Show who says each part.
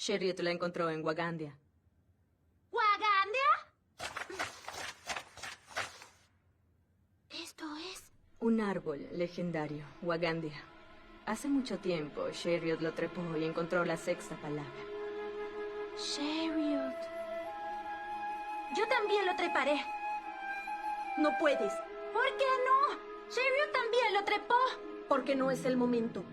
Speaker 1: Chariot la encontró en Wagandia.
Speaker 2: ¿Wagandia? Esto es...
Speaker 1: Un árbol legendario, Wagandia. Hace mucho tiempo, Chariot lo trepó y encontró la sexta palabra.
Speaker 2: Chariot. Yo también lo treparé.
Speaker 3: No puedes,
Speaker 2: ¿Por qué no? Chariot también lo trepó.
Speaker 3: porque no es el momento.